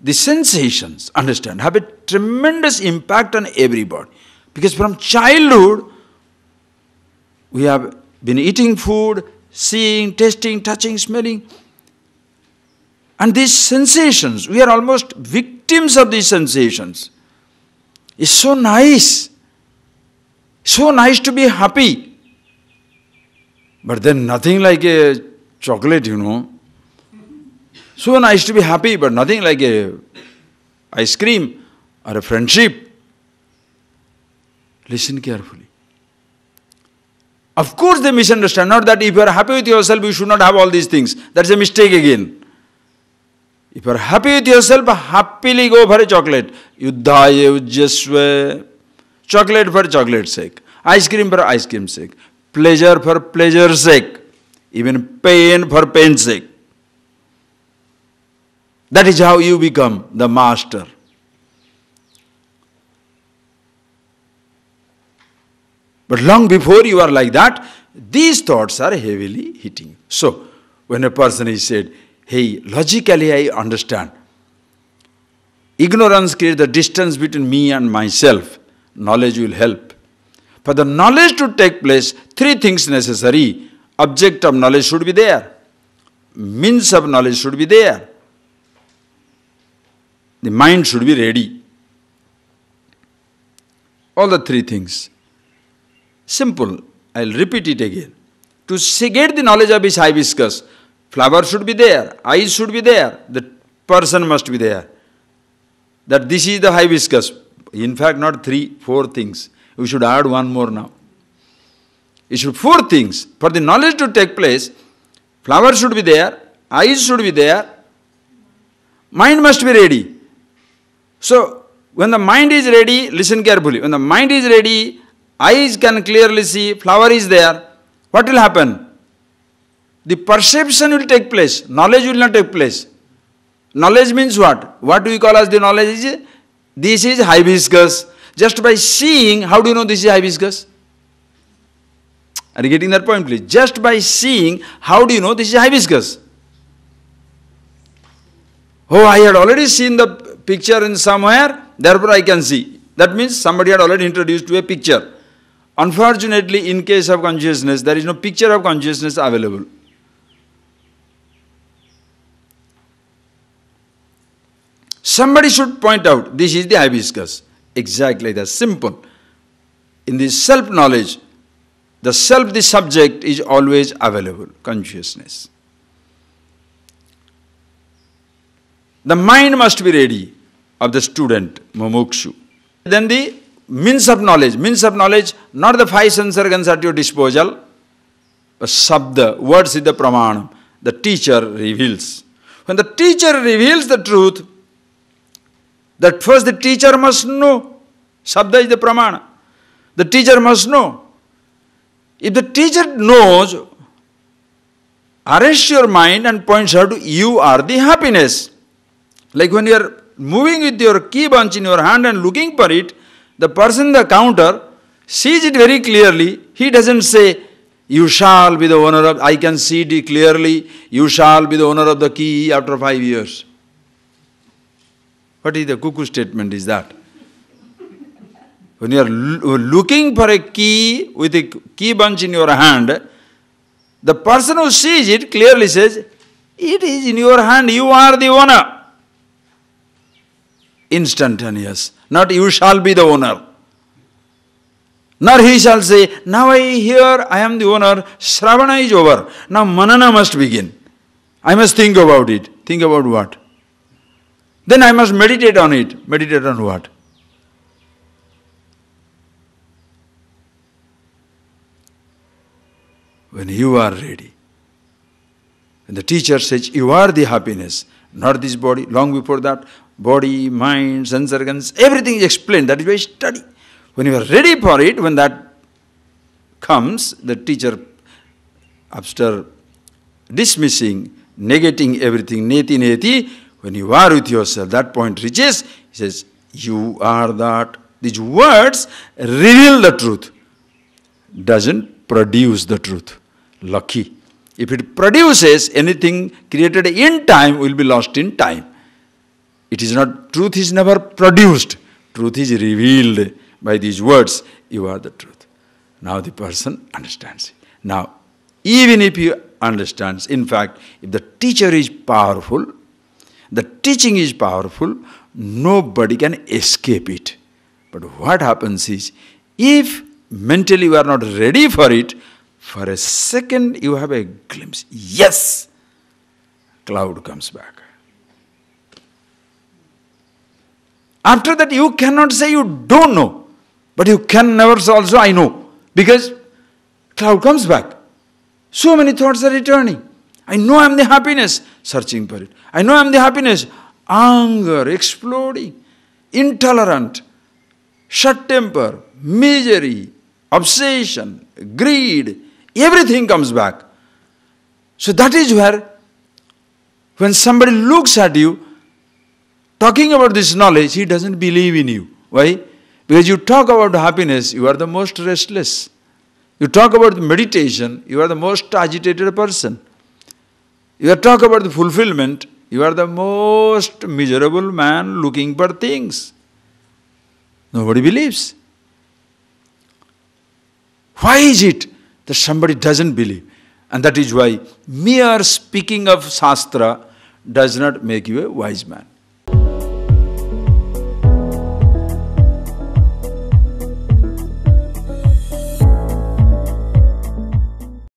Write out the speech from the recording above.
the sensations, understand, have a tremendous impact on everybody. Because from childhood, we have been eating food, seeing, tasting, touching, smelling. And these sensations, we are almost victims of these sensations. It's so nice. So nice to be happy. But then nothing like a chocolate, you know. So nice to be happy, but nothing like a ice cream or a friendship. Listen carefully. Of course they misunderstand. Not that if you are happy with yourself, you should not have all these things. That's a mistake again. If you are happy with yourself, happily go for a chocolate. Yuddhaya ujjasva. Chocolate for chocolate's sake. Ice cream for ice cream's sake. Pleasure for pleasure's sake. Even pain for pain's sake. That is how you become the master. But long before you are like that, these thoughts are heavily hitting. So, when a person is said, hey, logically I understand. Ignorance creates the distance between me and myself. Knowledge will help. For the knowledge to take place, three things necessary. Object of knowledge should be there. Means of knowledge should be there. The mind should be ready. All the three things. Simple. I'll repeat it again. To get the knowledge of this hibiscus, flower should be there, eyes should be there, the person must be there. That this is the hibiscus. In fact, not 3, 4 things. We should add one more now. It should 4 things. For the knowledge to take place, flower should be there, eyes should be there, mind must be ready. So, when the mind is ready, listen carefully. When the mind is ready, eyes can clearly see, flower is there. What will happen? The perception will take place. Knowledge will not take place. Knowledge means what? What do we call as the knowledge? This is hibiscus. Just by seeing, how do you know this is hibiscus? Are you getting that point, please? Just by seeing, how do you know this is hibiscus? Oh, I had already seen the picture in somewhere, therefore I can see. That means somebody had already introduced to a picture. Unfortunately, in case of consciousness, there is no picture of consciousness available. Somebody should point out, this is the hibiscus. Exactly, that's simple. In this self-knowledge, the self, the subject is always available, consciousness. The mind must be ready of the student, mumukshu. Then the means of knowledge, not the 5 sense organs at your disposal, but sabda, words is the pramanam. The teacher reveals. When the teacher reveals the truth, that first the teacher must know. Sabda is the pramana. The teacher must know. If the teacher knows, arrests your mind and points out, you are the happiness. Like when you are moving with your key bunch in your hand and looking for it, the person in the counter sees it very clearly. He doesn't say, you shall be the owner of, I can see it clearly, you shall be the owner of the key after 5 years. What is the cuckoo statement is that? When you are looking for a key with a key bunch in your hand, the person who sees it clearly says, it is in your hand, you are the owner. Instantaneous. Not you shall be the owner. Nor he shall say, now I hear I am the owner, Shravana is over. Now Manana must begin. I must think about it. Think about what? Then I must meditate on it. Meditate on what? When you are ready. When the teacher says, you are the happiness, not this body. Long before that, body, mind, sense organs, everything is explained. That is why study. When you are ready for it, when that comes, the teacher, after dismissing, negating everything, neti neti, when you are with yourself, that point reaches, he says, you are that. These words reveal the truth. Doesn't produce the truth. Lucky. If it produces anything created in time, will be lost in time. It is not, truth is never produced. Truth is revealed by these words. You are the truth. Now the person understands it. Now, even if he understands, in fact, if the teacher is powerful, the teaching is powerful, nobody can escape it. But what happens is, if mentally you are not ready for it, for a second you have a glimpse. Yes! Cloud comes back. After that you cannot say you don't know, but you can never say also I know, because cloud comes back. So many thoughts are returning. I know I am the happiness, searching for it. I know I am the happiness, anger, exploding, intolerant, short temper, misery, obsession, greed, everything comes back. So that is where, when somebody looks at you, talking about this knowledge, he doesn't believe in you. Why? Because you talk about happiness, you are the most restless. You talk about the meditation, you are the most agitated person. You talk about the fulfillment, you are the most miserable man looking for things. Nobody believes. Why is it that somebody doesn't believe? And that is why mere speaking of Shastra does not make you a wise man.